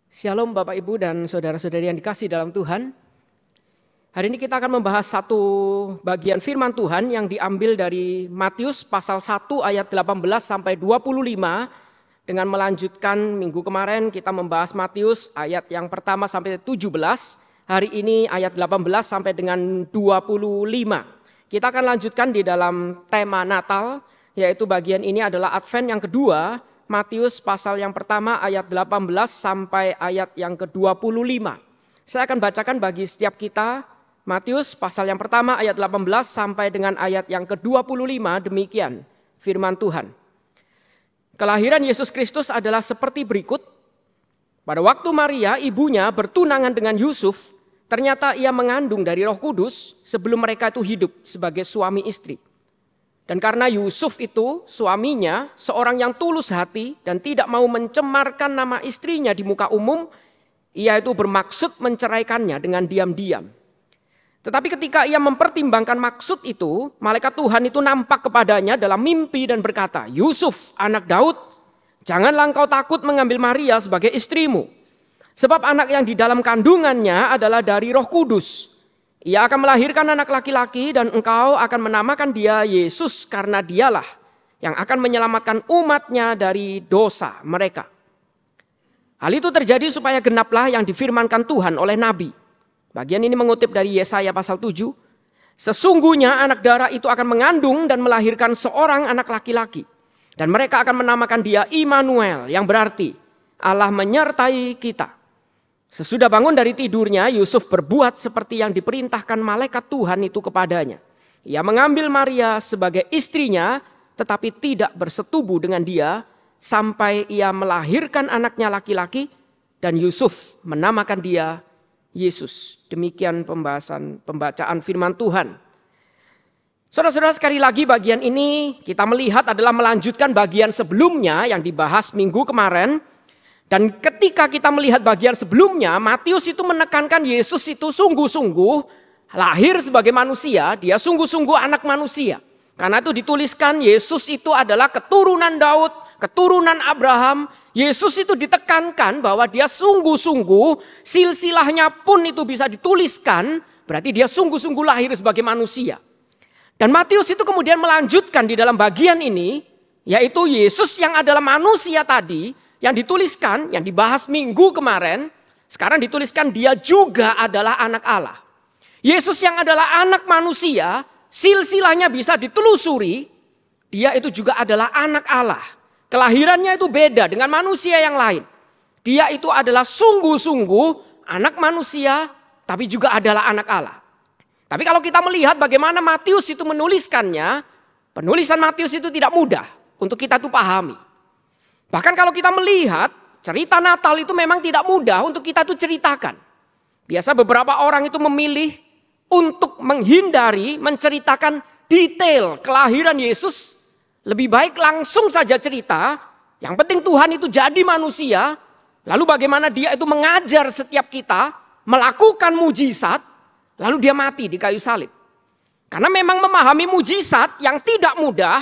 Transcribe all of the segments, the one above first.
Shalom Bapak Ibu dan saudara-saudari yang dikasih dalam Tuhan. Hari ini kita akan membahas satu bagian firman Tuhan yang diambil dari Matius pasal 1 ayat 18 sampai 25. Dengan melanjutkan minggu kemarin kita membahas Matius ayat yang pertama sampai 17. Hari ini ayat 18 sampai dengan 25. Kita akan lanjutkan di dalam tema Natal, yaitu bagian ini adalah Advent yang kedua. Matius pasal yang pertama ayat 18 sampai ayat yang ke-25. Saya akan bacakan bagi setiap kita Matius pasal yang pertama ayat 18 sampai dengan ayat yang ke-25. Demikian firman Tuhan. Kelahiran Yesus Kristus adalah seperti berikut. Pada waktu Maria ibunya bertunangan dengan Yusuf, ternyata ia mengandung dari Roh Kudus sebelum mereka itu hidup sebagai suami istri. Dan karena Yusuf itu suaminya seorang yang tulus hati dan tidak mau mencemarkan nama istrinya di muka umum, ia itu bermaksud menceraikannya dengan diam-diam. Tetapi ketika ia mempertimbangkan maksud itu, malaikat Tuhan itu nampak kepadanya dalam mimpi dan berkata, "Yusuf, anak Daud, janganlah engkau takut mengambil Maria sebagai istrimu. Sebab anak yang di dalam kandungannya adalah dari Roh Kudus. Ia akan melahirkan anak laki-laki dan engkau akan menamakan dia Yesus karena dialah yang akan menyelamatkan umatnya dari dosa mereka." Hal itu terjadi supaya genaplah yang difirmankan Tuhan oleh Nabi. Bagian ini mengutip dari Yesaya pasal 7. Sesungguhnya anak darah itu akan mengandung dan melahirkan seorang anak laki-laki. Dan mereka akan menamakan dia Immanuel, yang berarti Allah menyertai kita. Sesudah bangun dari tidurnya, Yusuf berbuat seperti yang diperintahkan malaikat Tuhan itu kepadanya. Ia mengambil Maria sebagai istrinya, tetapi tidak bersetubuh dengan dia, sampai ia melahirkan anaknya laki-laki, dan Yusuf menamakan dia Yesus. Demikian pembacaan firman Tuhan. Saudara-saudara, sekali lagi bagian ini kita melihat adalah melanjutkan bagian sebelumnya yang dibahas minggu kemarin. Dan ketika kita melihat bagian sebelumnya, Matius itu menekankan Yesus itu sungguh-sungguh lahir sebagai manusia, dia sungguh-sungguh anak manusia. Karena itu dituliskan Yesus itu adalah keturunan Daud, keturunan Abraham. Yesus itu ditekankan bahwa dia sungguh-sungguh, silsilahnya pun itu bisa dituliskan, berarti dia sungguh-sungguh lahir sebagai manusia. Dan Matius itu kemudian melanjutkan di dalam bagian ini, yaitu Yesus yang adalah manusia tadi, yang dituliskan, yang dibahas minggu kemarin, sekarang dituliskan dia juga adalah anak Allah. Yesus yang adalah anak manusia, silsilahnya bisa ditelusuri, dia itu juga adalah anak Allah. Kelahirannya itu beda dengan manusia yang lain. Dia itu adalah sungguh-sungguh anak manusia, tapi juga adalah anak Allah. Tapi kalau kita melihat bagaimana Matius itu menuliskannya, penulisan Matius itu tidak mudah untuk kita itu pahami. Bahkan kalau kita melihat cerita Natal itu memang tidak mudah untuk kita tuh ceritakan. Biasa beberapa orang itu memilih untuk menghindari menceritakan detail kelahiran Yesus. Lebih baik langsung saja cerita. Yang penting Tuhan itu jadi manusia. Lalu bagaimana dia itu mengajar setiap kita melakukan mujizat. Lalu dia mati di kayu salib. Karena memang memahami mujizat yang tidak mudah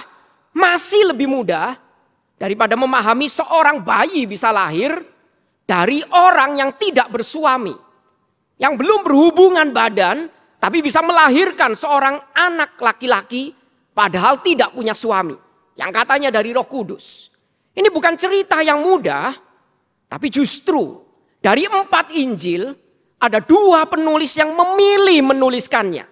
masih lebih mudah daripada memahami seorang bayi bisa lahir dari orang yang tidak bersuami. Yang belum berhubungan badan tapi bisa melahirkan seorang anak laki-laki padahal tidak punya suami. Yang katanya dari Roh Kudus. Ini bukan cerita yang mudah, tapi justru dari 4 Injil ada 2 penulis yang memilih menuliskannya.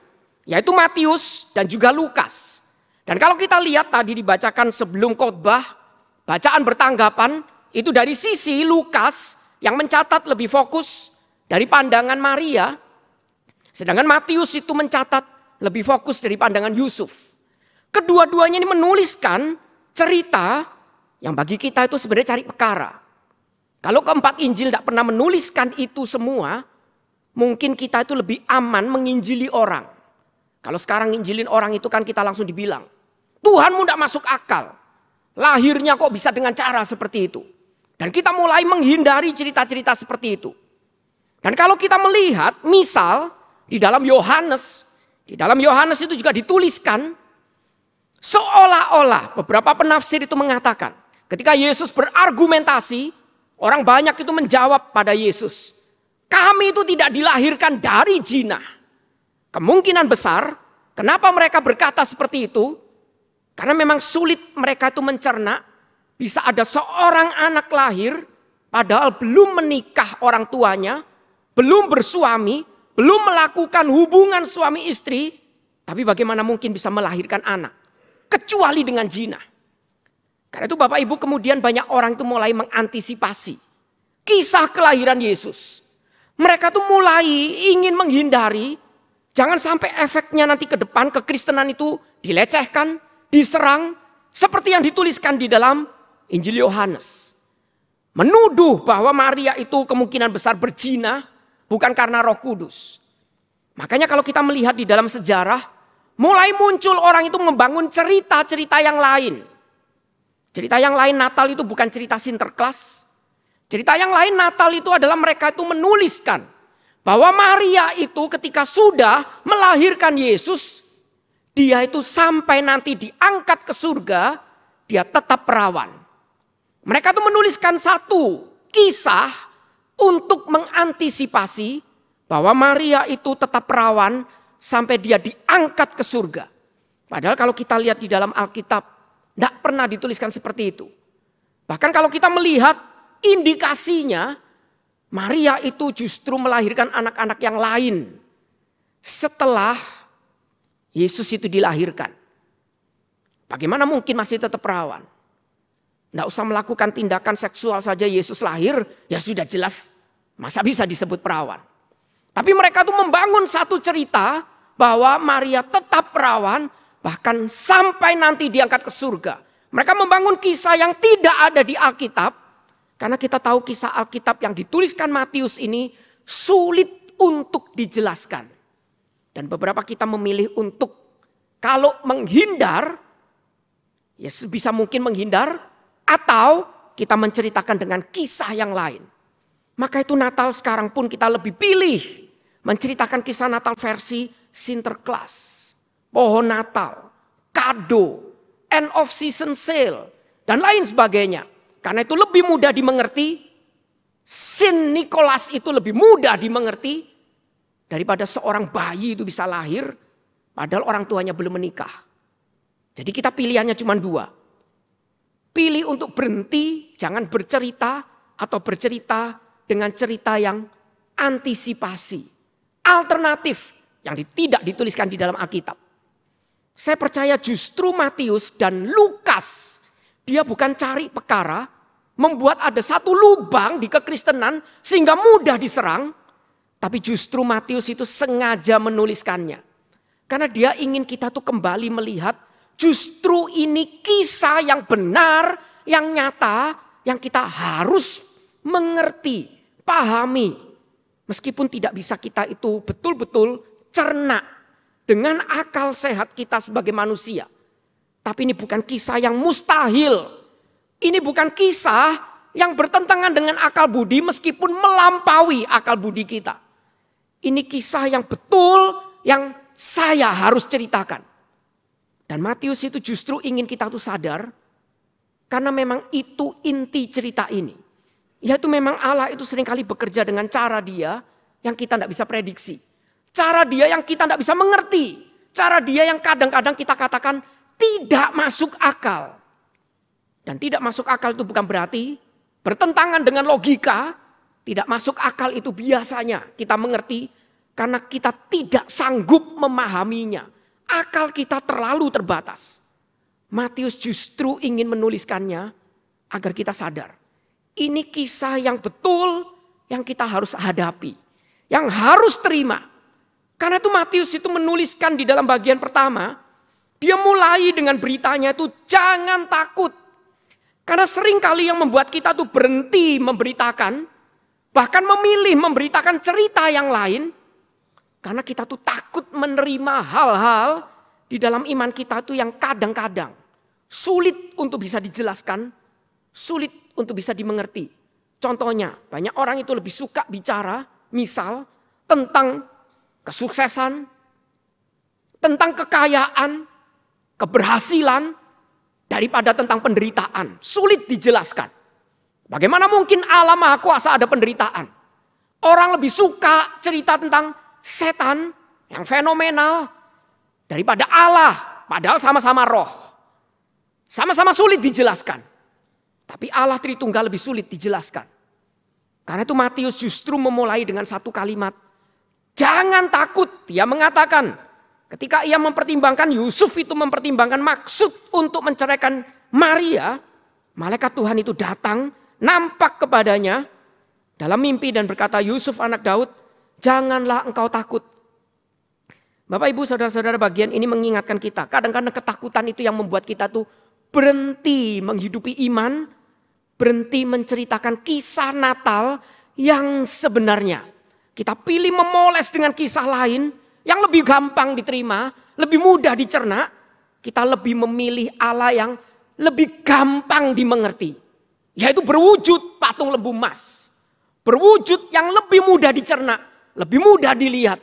Yaitu Matius dan juga Lukas. Dan kalau kita lihat tadi dibacakan sebelum khotbah, bacaan bertanggapan itu dari sisi Lukas yang mencatat lebih fokus dari pandangan Maria. Sedangkan Matius itu mencatat lebih fokus dari pandangan Yusuf. Kedua-duanya ini menuliskan cerita yang bagi kita itu sebenarnya cari perkara. Kalau keempat Injil tidak pernah menuliskan itu semua, mungkin kita itu lebih aman menginjili orang. Kalau sekarang nginjilin orang itu kan kita langsung dibilang, Tuhanmu tidak masuk akal. Lahirnya kok bisa dengan cara seperti itu. Dan kita mulai menghindari cerita-cerita seperti itu. Dan kalau kita melihat misal di dalam Yohanes itu juga dituliskan seolah-olah beberapa penafsir itu mengatakan ketika Yesus berargumentasi Orang banyak itu menjawab pada Yesus, kami itu tidak dilahirkan dari zina. Kemungkinan besar, kenapa mereka berkata seperti itu? Karena memang sulit mereka itu mencerna, bisa ada seorang anak lahir, padahal belum menikah orang tuanya, belum bersuami, belum melakukan hubungan suami istri, tapi bagaimana mungkin bisa melahirkan anak? Kecuali dengan zina. Karena itu Bapak Ibu kemudian banyak orang itu mulai mengantisipasi kisah kelahiran Yesus. Mereka tuh mulai ingin menghindari, jangan sampai efeknya nanti ke depan kekristenan itu dilecehkan, diserang, seperti yang dituliskan di dalam Injil Yohanes. Menuduh bahwa Maria itu kemungkinan besar berzina bukan karena Roh Kudus. Makanya kalau kita melihat di dalam sejarah, mulai muncul orang itu membangun cerita-cerita yang lain. Cerita yang lain Natal itu bukan cerita Sinterklas. Cerita yang lain Natal itu adalah mereka itu menuliskan bahwa Maria itu ketika sudah melahirkan Yesus, dia itu sampai nanti diangkat ke surga, dia tetap perawan. Mereka itu menuliskan satu kisah untuk mengantisipasi bahwa Maria itu tetap perawan sampai dia diangkat ke surga. Padahal kalau kita lihat di dalam Alkitab, tidak pernah dituliskan seperti itu. Bahkan kalau kita melihat indikasinya, Maria itu justru melahirkan anak-anak yang lain setelah Yesus itu dilahirkan. Bagaimana mungkin masih tetap perawan? Tidak usah melakukan tindakan seksual saja Yesus lahir, ya sudah jelas masa bisa disebut perawan. Tapi mereka tuh membangun satu cerita bahwa Maria tetap perawan, bahkan sampai nanti diangkat ke surga. Mereka membangun kisah yang tidak ada di Alkitab. Karena kita tahu kisah Alkitab yang dituliskan Matius ini sulit untuk dijelaskan. Dan beberapa kita memilih untuk kalau menghindar, ya sebisa mungkin menghindar. Atau kita menceritakan dengan kisah yang lain. Maka itu Natal sekarang pun kita lebih pilih menceritakan kisah Natal versi Sinterklas. Pohon Natal, kado, end of season sale, dan lain sebagainya. Karena itu lebih mudah dimengerti, Saint Nicholas itu lebih mudah dimengerti daripada seorang bayi itu bisa lahir padahal orang tuanya belum menikah. Jadi kita pilihannya cuma dua. Pilih untuk berhenti, jangan bercerita atau bercerita dengan cerita yang antisipasi, alternatif yang tidak dituliskan di dalam Alkitab. Saya percaya justru Matius dan Lukas, dia bukan cari perkara, membuat ada satu lubang di kekristenan sehingga mudah diserang. Tapi justru Matius itu sengaja menuliskannya. Karena dia ingin kita tuh kembali melihat justru ini kisah yang benar, yang nyata, yang kita harus mengerti, pahami. Meskipun tidak bisa kita itu betul-betul cerna dengan akal sehat kita sebagai manusia. Tapi ini bukan kisah yang mustahil. Ini bukan kisah yang bertentangan dengan akal budi meskipun melampaui akal budi kita. Ini kisah yang betul yang saya harus ceritakan. Dan Matius itu justru ingin kita tuh sadar. Karena memang itu inti cerita ini. Yaitu memang Allah itu seringkali bekerja dengan cara dia yang kita tidak bisa prediksi. Cara dia yang kita tidak bisa mengerti. Cara dia yang kadang-kadang kita katakan tidak masuk akal. Dan tidak masuk akal itu bukan berarti bertentangan dengan logika. Tidak masuk akal itu biasanya kita mengerti karena kita tidak sanggup memahaminya. Akal kita terlalu terbatas. Matius justru ingin menuliskannya agar kita sadar. Ini kisah yang betul yang kita harus hadapi. Yang harus terima. Karena itu Matius itu menuliskan di dalam bagian pertama, dia mulai dengan beritanya itu jangan takut. Karena seringkali yang membuat kita tuh berhenti memberitakan, bahkan memilih memberitakan cerita yang lain, karena kita tuh takut menerima hal-hal di dalam iman kita tuh yang kadang-kadang sulit untuk bisa dijelaskan, sulit untuk bisa dimengerti. Contohnya, banyak orang itu lebih suka bicara, misal tentang kesuksesan, tentang kekayaan, keberhasilan, daripada tentang penderitaan. Sulit dijelaskan. Bagaimana mungkin Allah Maha Kuasa ada penderitaan? Orang lebih suka cerita tentang setan yang fenomenal daripada Allah. Padahal sama-sama roh. Sama-sama sulit dijelaskan. Tapi Allah Tritunggal lebih sulit dijelaskan. Karena itu Matius justru memulai dengan satu kalimat. Jangan takut, dia mengatakan. Ketika ia mempertimbangkan, Yusuf itu mempertimbangkan maksud untuk menceraikan Maria. Malaikat Tuhan itu datang, nampak kepadanya dalam mimpi dan berkata, Yusuf anak Daud, janganlah engkau takut. Bapak ibu saudara-saudara, bagian ini mengingatkan kita. Kadang-kadang ketakutan itu yang membuat kita tuh berhenti menghidupi iman. Berhenti menceritakan kisah Natal yang sebenarnya. Kita pilih memoles dengan kisah lain yang lebih gampang diterima, lebih mudah dicerna. Kita lebih memilih Allah yang lebih gampang dimengerti. Yaitu berwujud patung lembu emas. Berwujud yang lebih mudah dicerna, lebih mudah dilihat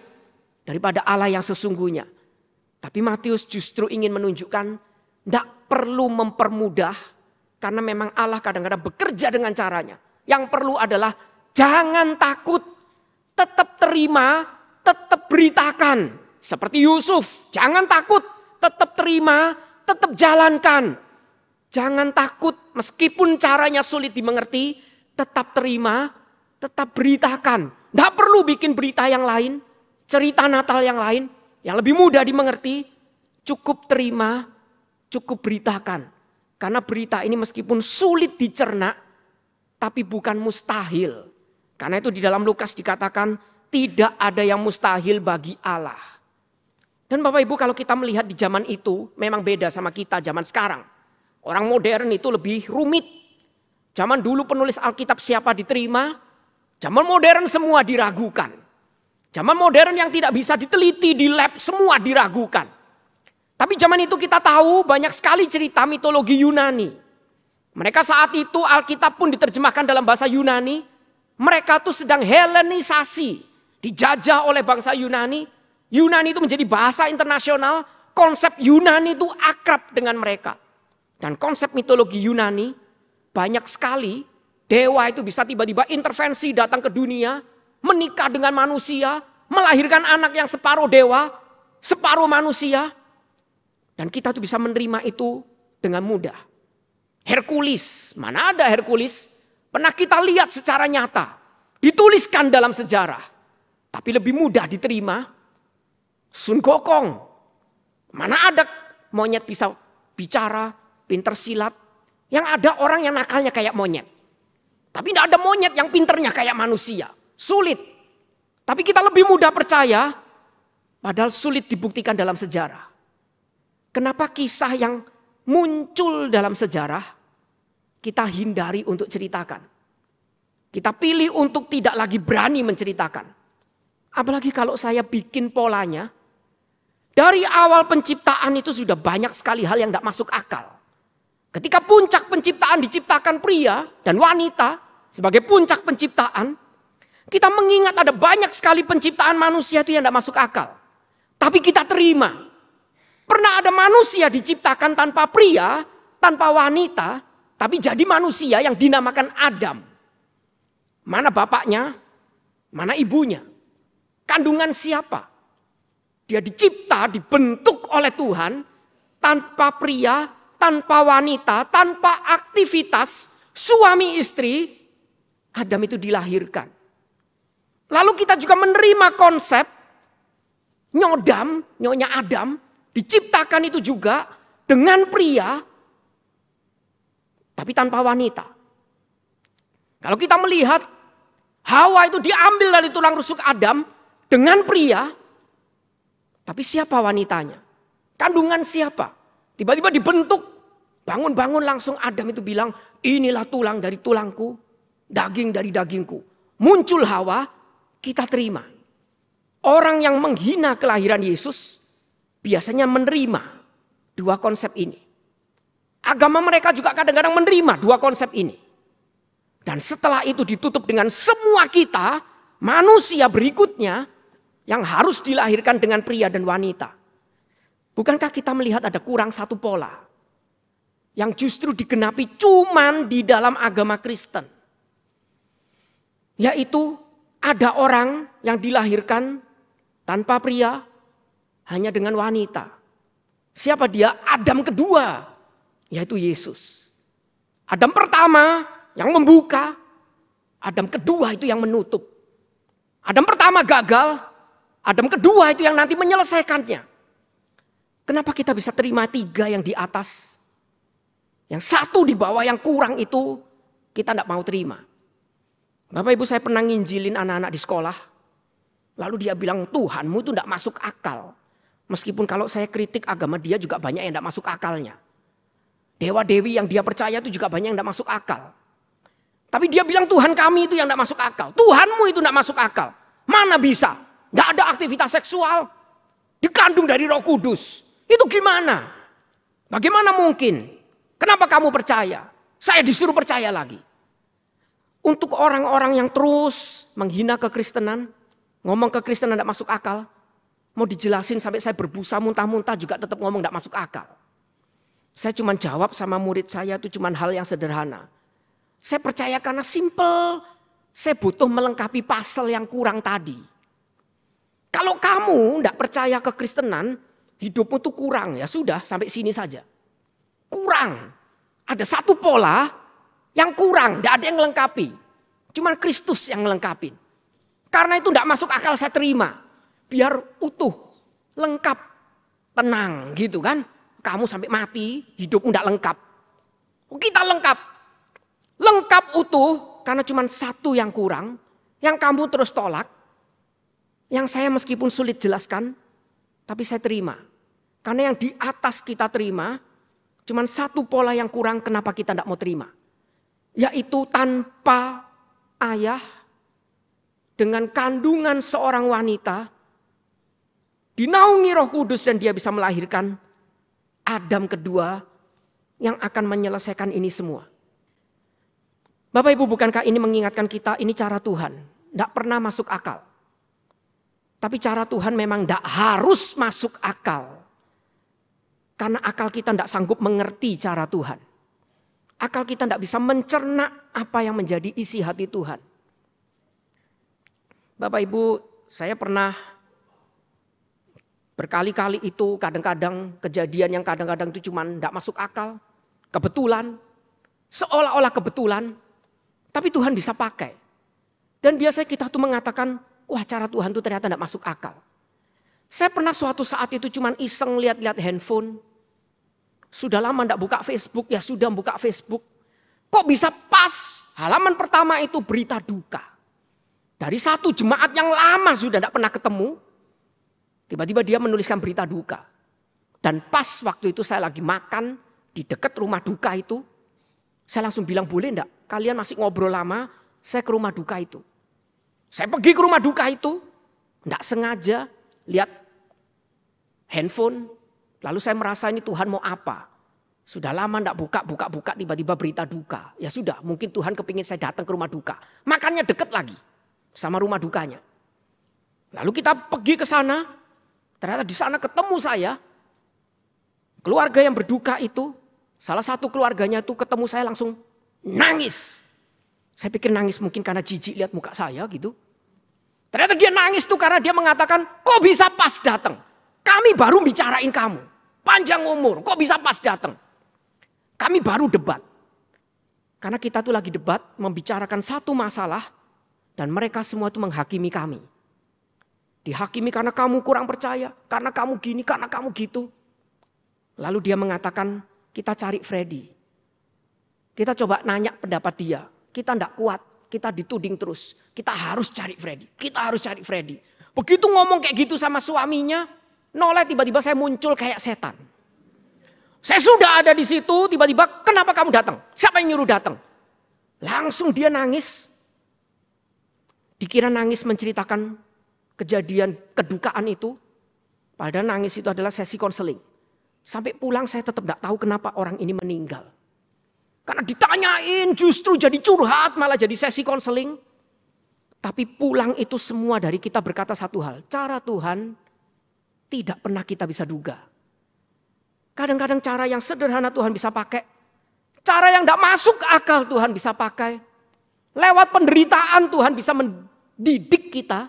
daripada Allah yang sesungguhnya. Tapi Matius justru ingin menunjukkan tidak perlu mempermudah. Karena memang Allah kadang-kadang bekerja dengan caranya. Yang perlu adalah jangan takut. Tetap terima, tetap beritakan. Seperti Yusuf, jangan takut. Tetap terima, tetap jalankan. Jangan takut meskipun caranya sulit dimengerti. Tetap terima, tetap beritakan. Tidak perlu bikin berita yang lain. Cerita Natal yang lain. Yang lebih mudah dimengerti. Cukup terima, cukup beritakan. Karena berita ini meskipun sulit dicerna, tapi bukan mustahil. Karena itu di dalam Lukas dikatakan tidak ada yang mustahil bagi Allah. Dan Bapak Ibu kalau kita melihat di zaman itu memang beda sama kita zaman sekarang. Orang modern itu lebih rumit. Zaman dulu penulis Alkitab siapa diterima, zaman modern semua diragukan. Zaman modern yang tidak bisa diteliti di lab semua diragukan. Tapi zaman itu kita tahu banyak sekali cerita mitologi Yunani. Mereka saat itu Alkitab pun diterjemahkan dalam bahasa Yunani. Mereka tuh sedang Helenisasi. Dijajah oleh bangsa Yunani. Yunani itu menjadi bahasa internasional. Konsep Yunani itu akrab dengan mereka. Dan konsep mitologi Yunani banyak sekali. Dewa itu bisa tiba-tiba intervensi datang ke dunia. Menikah dengan manusia. Melahirkan anak yang separuh dewa. Separuh manusia. Dan kita tuh bisa menerima itu dengan mudah. Hercules, mana ada Hercules? Pernah kita lihat secara nyata. Dituliskan dalam sejarah. Tapi lebih mudah diterima. Sun Gokong. Mana ada monyet bisa bicara, pinter silat. Yang ada orang yang nakalnya kayak monyet. Tapi tidak ada monyet yang pinternya kayak manusia. Sulit. Tapi kita lebih mudah percaya. Padahal sulit dibuktikan dalam sejarah. Kenapa kisah yang muncul dalam sejarah kita hindari untuk ceritakan. Kita pilih untuk tidak lagi berani menceritakan. Apalagi kalau saya bikin polanya. Dari awal penciptaan itu sudah banyak sekali hal yang tidak masuk akal. Ketika puncak penciptaan diciptakan pria dan wanita sebagai puncak penciptaan. Kita mengingat ada banyak sekali penciptaan manusia itu yang tidak masuk akal. Tapi kita terima. Pernah ada manusia diciptakan tanpa pria, tanpa wanita, tapi jadi manusia yang dinamakan Adam. Mana bapaknya? Mana ibunya? Kandungan siapa? Dia dicipta, dibentuk oleh Tuhan, tanpa pria, tanpa wanita, tanpa aktivitas, suami istri, Adam itu dilahirkan. Lalu kita juga menerima konsep Nyonya Adam, diciptakan itu juga dengan pria, tapi tanpa wanita. Kalau kita melihat Hawa itu diambil dari tulang rusuk Adam dengan pria, tapi siapa wanitanya? Kandungan siapa? Tiba-tiba dibentuk, bangun-bangun langsung Adam itu bilang, inilah tulang dari tulangku, daging dari dagingku. Muncul Hawa, kita terima. Orang yang menghina kelahiran Yesus biasanya menerima dua konsep ini. Agama mereka juga kadang-kadang menerima dua konsep ini. Dan setelah itu ditutup dengan semua kita, manusia berikutnya yang harus dilahirkan dengan pria dan wanita. Bukankah kita melihat ada kurang satu pola? yang justru digenapi cuman di dalam agama Kristen. Yaitu ada orang yang dilahirkan tanpa pria, hanya dengan wanita. Siapa dia? Adam kedua, yaitu Yesus. Adam pertama yang membuka, Adam kedua itu yang menutup. Adam pertama gagal, Adam kedua itu yang nanti menyelesaikannya. Kenapa kita bisa terima 3 yang di atas? Yang 1 di bawah yang kurang itu kita tidak mau terima. Bapak Ibu, saya pernah nginjilin anak-anak di sekolah. Lalu dia bilang, Tuhanmu itu tidak masuk akal. Meskipun kalau saya kritik agama dia juga banyak yang tidak masuk akalnya. Dewa-dewi yang dia percaya itu juga banyak yang tidak masuk akal. Tapi dia bilang Tuhan kami itu yang tidak masuk akal. Tuhanmu itu tidak masuk akal. Mana bisa? Tidak ada aktivitas seksual. Dikandung dari Roh Kudus. Itu gimana? Bagaimana mungkin? Kenapa kamu percaya? Saya disuruh percaya lagi. Untuk orang-orang yang terus menghina kekristenan, ngomong kekristenan tidak masuk akal, mau dijelasin sampai saya berbusa muntah-muntah juga tetap ngomong tidak masuk akal. Saya cuma jawab sama murid saya itu cuma hal yang sederhana. Saya percaya karena simple, saya butuh melengkapi pasal yang kurang tadi. Kalau kamu tidak percaya kekristenan, hidupmu tuh kurang, ya sudah sampai sini saja. Kurang. Ada 1 pola yang kurang, tidak ada yang melengkapi. Cuma Kristus yang melengkapi. Karena itu tidak masuk akal saya terima. Biar utuh, lengkap, tenang gitu kan. Kamu sampai mati, hidupmu tidak lengkap. Kita lengkap. Lengkap utuh karena cuma 1 yang kurang. Yang kamu terus tolak. Yang saya meskipun sulit jelaskan, tapi saya terima. Karena yang di atas kita terima, cuma 1 pola yang kurang kenapa kita tidak mau terima. Yaitu tanpa ayah, dengan kandungan seorang wanita, dinaungi Roh Kudus dan dia bisa melahirkan Adam kedua yang akan menyelesaikan ini semua. Bapak Ibu, bukankah ini mengingatkan kita ini cara Tuhan? Tidak pernah masuk akal. Tapi cara Tuhan memang tidak harus masuk akal. Karena akal kita tidak sanggup mengerti cara Tuhan. Akal kita tidak bisa mencerna apa yang menjadi isi hati Tuhan. Bapak Ibu, saya pernah berkali-kali itu kadang-kadang kejadian yang kadang-kadang itu cuma tidak masuk akal. Kebetulan, seolah-olah kebetulan, tapi Tuhan bisa pakai. Dan biasanya kita tuh mengatakan, wah cara Tuhan tuh ternyata tidak masuk akal. Saya pernah suatu saat itu cuma iseng lihat-lihat handphone. Sudah lama tidak buka Facebook, ya sudah buka Facebook. Kok bisa pas halaman pertama itu berita duka. Dari 1 jemaat yang lama sudah tidak pernah ketemu. Tiba-tiba dia menuliskan berita duka. Dan pas waktu itu saya lagi makan di dekat rumah duka itu. Saya langsung bilang, boleh enggak kalian masih ngobrol lama, saya ke rumah duka itu. Saya pergi ke rumah duka itu, enggak sengaja lihat handphone. Lalu saya merasa ini Tuhan mau apa? Sudah lama enggak buka, tiba-tiba berita duka. Ya sudah, mungkin Tuhan kepingin saya datang ke rumah duka. Makannya deket lagi sama rumah dukanya. Lalu kita pergi ke sana. Ternyata di sana ketemu saya. Keluarga yang berduka itu, salah satu keluarganya itu ketemu saya langsung nangis. Saya pikir nangis mungkin karena jijik lihat muka saya gitu. Ternyata dia nangis tuh karena dia mengatakan, kok bisa pas datang? Kami baru bicarain kamu. Panjang umur, kok bisa pas datang? Kami baru debat. Karena kita tuh lagi debat membicarakan satu masalah dan mereka semua itu menghakimi kami. Dihakimi karena kamu kurang percaya, karena kamu gini, karena kamu gitu. Lalu dia mengatakan, kita cari Freddy. Kita coba nanya pendapat dia. Kita enggak kuat, kita dituding terus. Kita harus cari Freddy, kita harus cari Freddy. Begitu ngomong kayak gitu sama suaminya, noleh tiba-tiba saya muncul kayak setan. Saya sudah ada di situ, tiba-tiba kenapa kamu datang? Siapa yang nyuruh datang? Langsung dia nangis. Dikira nangis menceritakan kejadian kedukaan itu. Padahal nangis itu adalah sesi konseling. Sampai pulang saya tetap tidak tahu kenapa orang ini meninggal. Karena ditanyain justru jadi curhat malah jadi sesi konseling. Tapi pulang itu semua dari kita berkata satu hal. Cara Tuhan tidak pernah kita bisa duga. Kadang-kadang cara yang sederhana Tuhan bisa pakai. Cara yang tidak masuk akal Tuhan bisa pakai. Lewat penderitaan Tuhan bisa mendidik kita.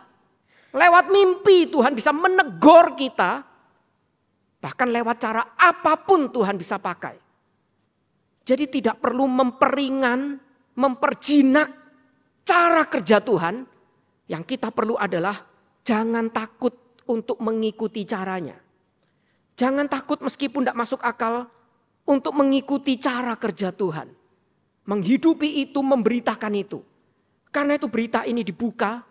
Lewat mimpi Tuhan bisa menegur kita. Bahkan lewat cara apapun Tuhan bisa pakai. Jadi tidak perlu memperingan, memperjinak cara kerja Tuhan. Yang kita perlu adalah jangan takut untuk mengikuti caranya. Jangan takut meskipun tidak masuk akal untuk mengikuti cara kerja Tuhan. Menghidupi itu, memberitakan itu. Karena itu berita ini dibuka.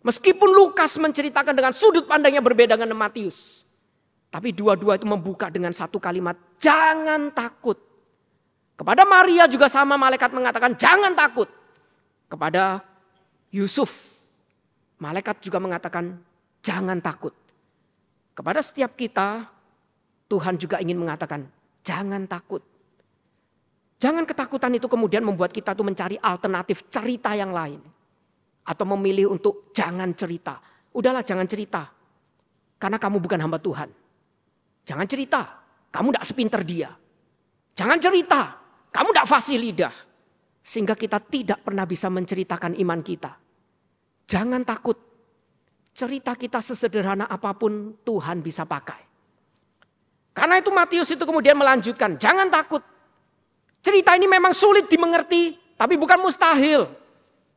Meskipun Lukas menceritakan dengan sudut pandangnya berbeda dengan Matius. Tapi dua-dua itu membuka dengan satu kalimat, jangan takut. Kepada Maria juga sama, malaikat mengatakan jangan takut. Kepada Yusuf, malaikat juga mengatakan jangan takut. Kepada setiap kita, Tuhan juga ingin mengatakan jangan takut. Jangan ketakutan itu kemudian membuat kita tuh mencari alternatif cerita yang lain. Atau memilih untuk jangan cerita. Udahlah jangan cerita. Karena kamu bukan hamba Tuhan. Jangan cerita, kamu tidak sepinter dia. Jangan cerita, kamu tidak fasih lidah. Sehingga kita tidak pernah bisa menceritakan iman kita. Jangan takut. Cerita kita sesederhana apapun Tuhan bisa pakai. Karena itu Matius itu kemudian melanjutkan, jangan takut. Cerita ini memang sulit dimengerti, tapi bukan mustahil.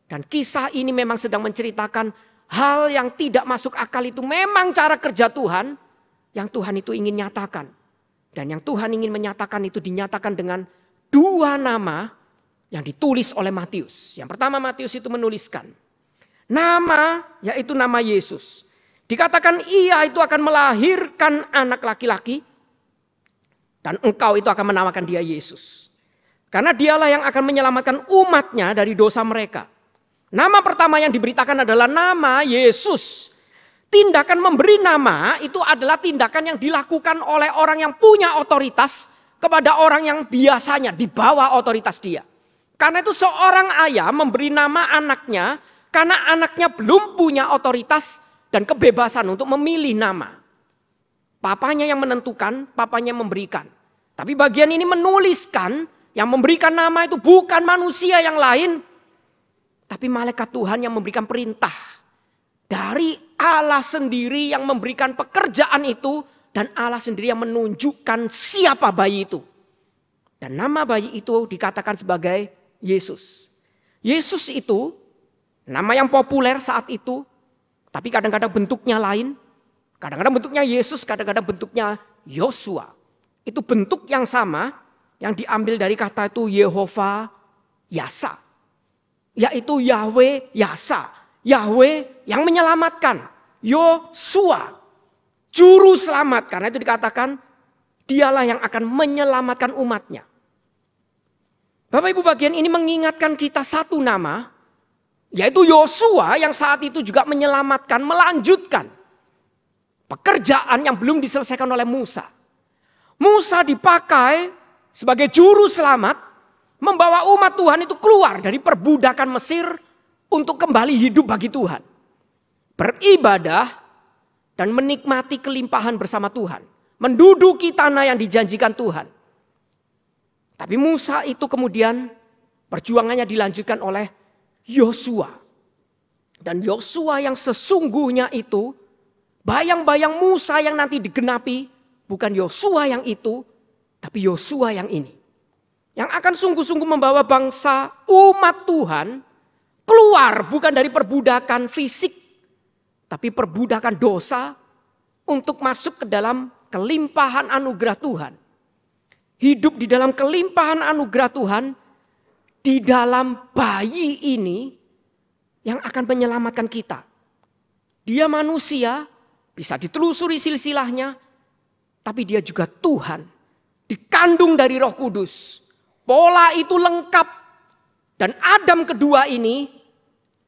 Dan kisah ini memang sedang menceritakan hal yang tidak masuk akal itu memang cara kerja Tuhan. Yang Tuhan itu ingin nyatakan. Dan yang Tuhan ingin menyatakan itu dinyatakan dengan dua nama yang ditulis oleh Matius. Yang pertama Matius itu menuliskan nama, yaitu nama Yesus. Dikatakan ia itu akan melahirkan anak laki-laki. Dan engkau itu akan menamakan dia Yesus. Karena dialah yang akan menyelamatkan umatnya dari dosa mereka. Nama pertama yang diberitakan adalah nama Yesus. Tindakan memberi nama itu adalah tindakan yang dilakukan oleh orang yang punya otoritas kepada orang yang biasanya di bawah otoritas dia. Karena itu seorang ayah memberi nama anaknya karena anaknya belum punya otoritas dan kebebasan untuk memilih nama. Papanya yang menentukan, papanya memberikan. Tapi bagian ini menuliskan yang memberikan nama itu bukan manusia yang lain. Tapi malaikat Tuhan yang memberikan perintah. Dari Allah sendiri yang memberikan pekerjaan itu. Dan Allah sendiri yang menunjukkan siapa bayi itu. Dan nama bayi itu dikatakan sebagai Yesus. Yesus itu nama yang populer saat itu. Tapi kadang-kadang bentuknya lain. Kadang-kadang bentuknya Yesus, kadang-kadang bentuknya Yosua. Itu bentuk yang sama yang diambil dari kata itu Yehova Yasa. Yaitu Yahweh Yasa. Yahweh yang menyelamatkan. Yosua. Juru selamat. Karena itu dikatakan dialah yang akan menyelamatkan umatnya. Bapak Ibu bagian ini mengingatkan kita satu nama. Yaitu Yosua yang saat itu juga menyelamatkan, melanjutkan pekerjaan yang belum diselesaikan oleh Musa. Musa dipakai sebagai juru selamat membawa umat Tuhan itu keluar dari perbudakan Mesir untuk kembali hidup bagi Tuhan. Beribadah dan menikmati kelimpahan bersama Tuhan. Menduduki tanah yang dijanjikan Tuhan. Tapi Musa itu kemudian perjuangannya dilanjutkan oleh Yosua. Dan Yosua yang sesungguhnya itu, bayang-bayang Musa yang nanti digenapi, bukan Yosua yang itu, tapi Yosua yang ini. Yang akan sungguh-sungguh membawa bangsa umat Tuhan keluar bukan dari perbudakan fisik, tapi perbudakan dosa untuk masuk ke dalam kelimpahan anugerah Tuhan. Hidup di dalam kelimpahan anugerah Tuhan, di dalam bayi ini yang akan menyelamatkan kita. Dia manusia, bisa ditelusuri silsilahnya, tapi dia juga Tuhan, dikandung dari Roh Kudus. Pola itu lengkap. Dan Adam kedua ini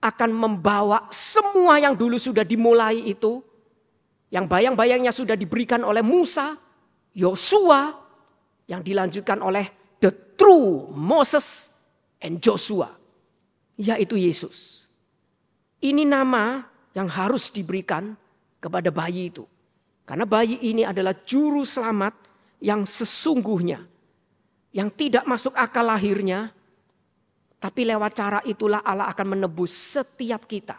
akan membawa semua yang dulu sudah dimulai itu. Yang bayang-bayangnya sudah diberikan oleh Musa, Yosua. Yang dilanjutkan oleh the true Moses and Joshua. Yaitu Yesus. Ini nama yang harus diberikan kepada bayi itu. Karena bayi ini adalah juru selamat yang sesungguhnya. yang tidak masuk akal lahirnya, tapi lewat cara itulah Allah akan menebus setiap kita.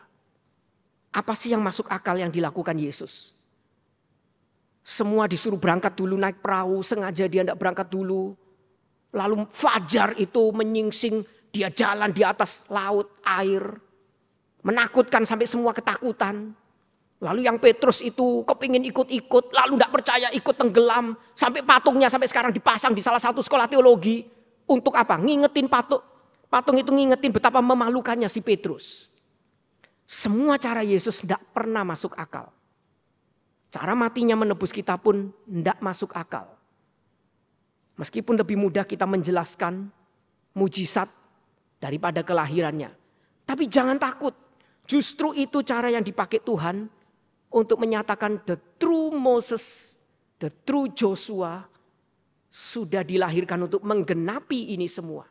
Apa sih yang masuk akal yang dilakukan Yesus? Semua disuruh berangkat dulu naik perahu, sengaja dia tidak berangkat dulu. Lalu fajar itu menyingsing, dia jalan di atas laut, air. Menakutkan sampai semua ketakutan. Lalu yang Petrus itu kepingin ikut-ikut, lalu tidak percaya ikut tenggelam. Sampai patungnya sampai sekarang dipasang di salah satu sekolah teologi. Untuk apa? Ngingetin patung. Patung itu ngingetin betapa memalukannya si Petrus. Semua cara Yesus tidak pernah masuk akal. Cara matinya menebus kita pun tidak masuk akal. Meskipun lebih mudah kita menjelaskan mujizat daripada kelahirannya. Tapi jangan takut. Justru itu cara yang dipakai Tuhan untuk menyatakan the true Moses, the true Joshua sudah dilahirkan untuk menggenapi ini semua.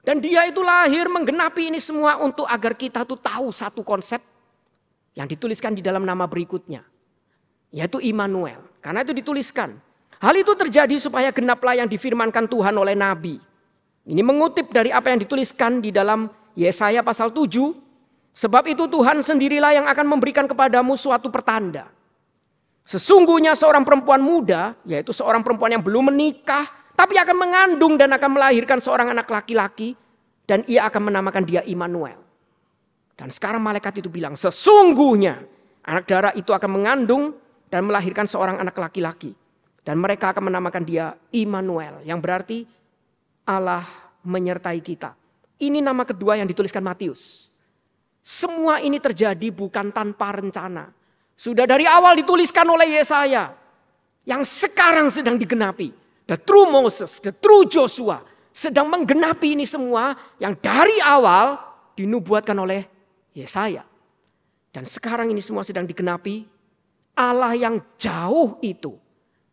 Dan dia itu lahir menggenapi ini semua untuk agar kita tuh tahu satu konsep yang dituliskan di dalam nama berikutnya. Yaitu Immanuel. Karena itu dituliskan. Hal itu terjadi supaya genaplah yang difirmankan Tuhan oleh Nabi. Ini mengutip dari apa yang dituliskan di dalam Yesaya pasal 7. Sebab itu Tuhan sendirilah yang akan memberikan kepadamu suatu pertanda. Sesungguhnya seorang perempuan muda, yaitu seorang perempuan yang belum menikah, tapi akan mengandung dan akan melahirkan seorang anak laki-laki. Dan ia akan menamakan dia Immanuel. Dan sekarang malaikat itu bilang, sesungguhnya anak darah itu akan mengandung dan melahirkan seorang anak laki-laki. Dan mereka akan menamakan dia Immanuel. Yang berarti Allah menyertai kita. Ini nama kedua yang dituliskan Matius. Semua ini terjadi bukan tanpa rencana. Sudah dari awal dituliskan oleh Yesaya. Yang sekarang sedang digenapi. The true Moses, the true Joshua. Sedang menggenapi ini semua yang dari awal dinubuatkan oleh Yesaya. Dan sekarang ini semua sedang digenapi. Allah yang jauh itu.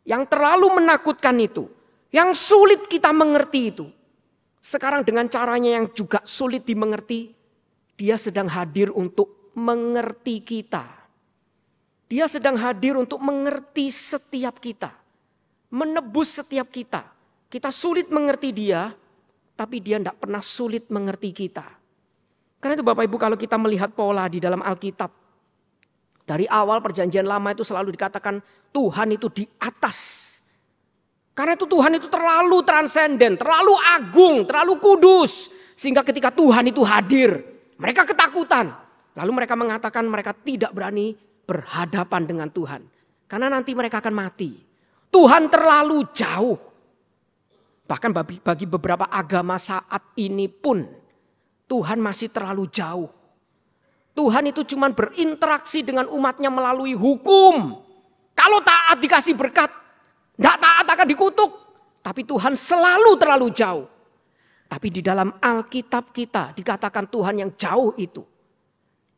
Yang terlalu menakutkan itu. Yang sulit kita mengerti itu. Sekarang dengan caranya yang juga sulit dimengerti. Dia sedang hadir untuk mengerti kita. Dia sedang hadir untuk mengerti setiap kita. Menebus setiap kita. Kita sulit mengerti dia. Tapi dia tidak pernah sulit mengerti kita. Karena itu Bapak Ibu kalau kita melihat pola di dalam Alkitab. Dari awal perjanjian lama itu selalu dikatakan Tuhan itu di atas. Karena itu Tuhan itu terlalu transenden, terlalu agung, terlalu kudus. Sehingga ketika Tuhan itu hadir, mereka ketakutan. Lalu mereka mengatakan mereka tidak berani berhadapan dengan Tuhan. Karena nanti mereka akan mati. Tuhan terlalu jauh. Bahkan bagi beberapa agama saat ini pun Tuhan masih terlalu jauh. Tuhan itu cuma berinteraksi dengan umatnya melalui hukum. Kalau taat dikasih berkat, tidak taat akan dikutuk. Tapi Tuhan selalu terlalu jauh. Tapi di dalam Alkitab kita dikatakan Tuhan yang jauh itu.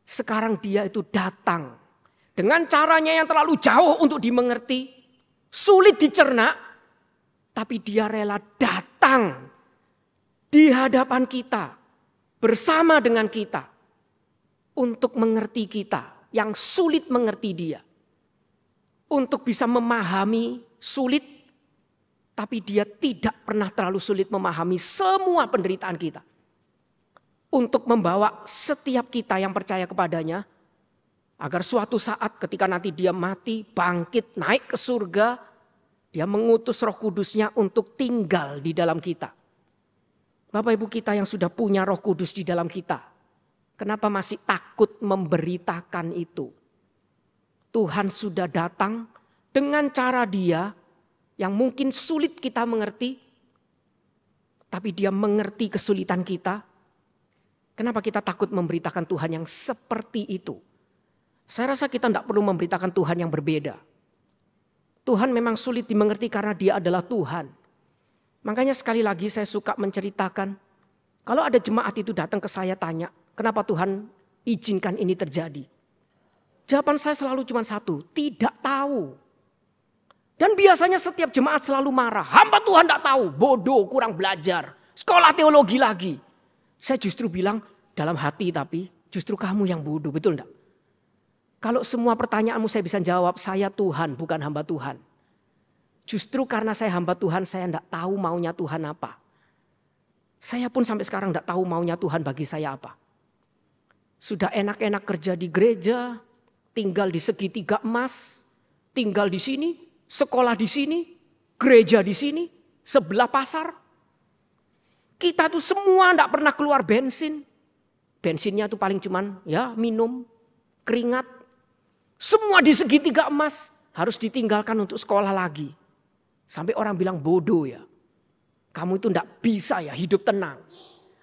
Sekarang dia itu datang. Dengan caranya yang terlalu jauh untuk dimengerti. Sulit dicerna. Tapi dia rela datang di hadapan kita. Bersama dengan kita. Untuk mengerti kita yang sulit mengerti dia. Untuk bisa memahami sulit. Tapi dia tidak pernah terlalu sulit memahami semua penderitaan kita. Untuk membawa setiap kita yang percaya kepadanya. Agar suatu saat ketika nanti dia mati, bangkit, naik ke surga. Dia mengutus Roh Kudusnya untuk tinggal di dalam kita. Bapak Ibu kita yang sudah punya Roh Kudus di dalam kita. Kenapa masih takut memberitakan itu? Tuhan sudah datang dengan cara dia yang mungkin sulit kita mengerti. Tapi dia mengerti kesulitan kita. Kenapa kita takut memberitakan Tuhan yang seperti itu? Saya rasa kita tidak perlu memberitakan Tuhan yang berbeda. Tuhan memang sulit dimengerti karena dia adalah Tuhan. Makanya sekali lagi saya suka menceritakan. Kalau ada jemaat itu datang ke saya tanya. Kenapa Tuhan izinkan ini terjadi? Jawaban saya selalu cuma satu. Tidak tahu. Dan biasanya setiap jemaat selalu marah. Hamba Tuhan tidak tahu. Bodoh, kurang belajar. Sekolah teologi lagi. Saya justru bilang dalam hati tapi justru kamu yang bodoh. Betul enggak? Kalau semua pertanyaanmu saya bisa jawab. Saya Tuhan bukan hamba Tuhan. Justru karena saya hamba Tuhan, saya tidak tahu maunya Tuhan apa. Saya pun sampai sekarang tidak tahu maunya Tuhan bagi saya apa. Sudah enak-enak kerja di gereja, tinggal di segitiga emas, tinggal di sini, sekolah di sini, gereja di sini, sebelah pasar. Kita tuh semua tidak pernah keluar bensin. Bensinnya tuh paling cuman ya minum, keringat. Semua di segitiga emas harus ditinggalkan untuk sekolah lagi. Sampai orang bilang bodoh ya. Kamu itu tidak bisa ya hidup tenang.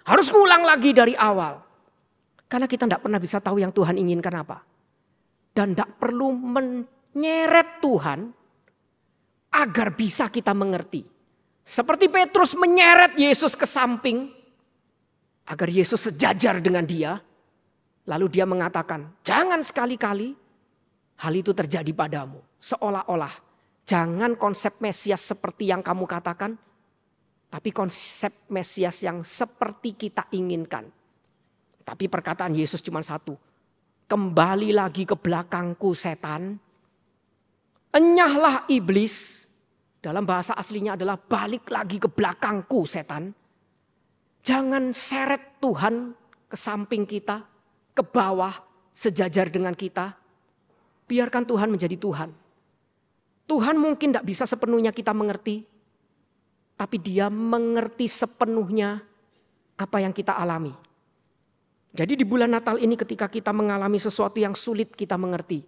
Harus ngulang lagi dari awal. Karena kita tidak pernah bisa tahu yang Tuhan inginkan apa. Dan tidak perlu menyeret Tuhan agar bisa kita mengerti. Seperti Petrus menyeret Yesus ke samping agar Yesus sejajar dengan dia. Lalu dia mengatakan, jangan sekali-kali hal itu terjadi padamu. Seolah-olah jangan konsep Mesias seperti yang kamu katakan, tapi konsep Mesias yang seperti kita inginkan. Tapi perkataan Yesus cuma satu, kembali lagi ke belakangku setan, enyahlah iblis. Dalam bahasa aslinya adalah balik lagi ke belakangku setan. Jangan seret Tuhan ke samping kita, ke bawah, sejajar dengan kita. Biarkan Tuhan menjadi Tuhan. Tuhan mungkin tidak bisa sepenuhnya kita mengerti. Tapi dia mengerti sepenuhnya apa yang kita alami. Jadi di bulan Natal ini ketika kita mengalami sesuatu yang sulit kita mengerti.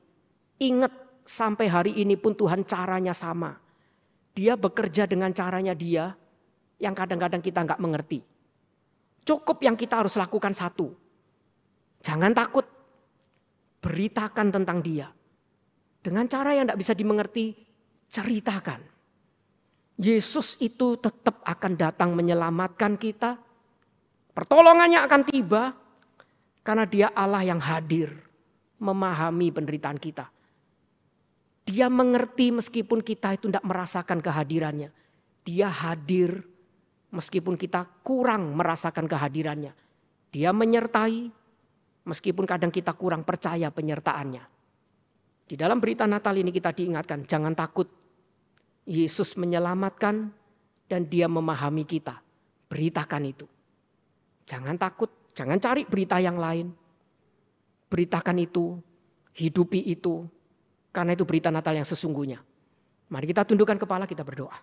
Ingat sampai hari ini pun Tuhan caranya sama. Dia bekerja dengan caranya dia yang kadang-kadang kita nggak mengerti. Cukup yang kita harus lakukan satu. Jangan takut. Beritakan tentang dia. Dengan cara yang tidak bisa dimengerti, ceritakan. Yesus itu tetap akan datang menyelamatkan kita. Pertolongannya akan tiba. Karena dia Allah yang hadir. Memahami penderitaan kita. Dia mengerti meskipun kita itu tidak merasakan kehadirannya. Dia hadir meskipun kita kurang merasakan kehadirannya. Dia menyertai meskipun kadang kita kurang percaya penyertaannya. Di dalam berita Natal ini kita diingatkan, jangan takut. Yesus menyelamatkan dan dia memahami kita. Beritakan itu. Jangan takut, jangan cari berita yang lain. Beritakan itu, hidupi itu. Karena itu berita Natal yang sesungguhnya. Mari kita tundukkan kepala, kita berdoa.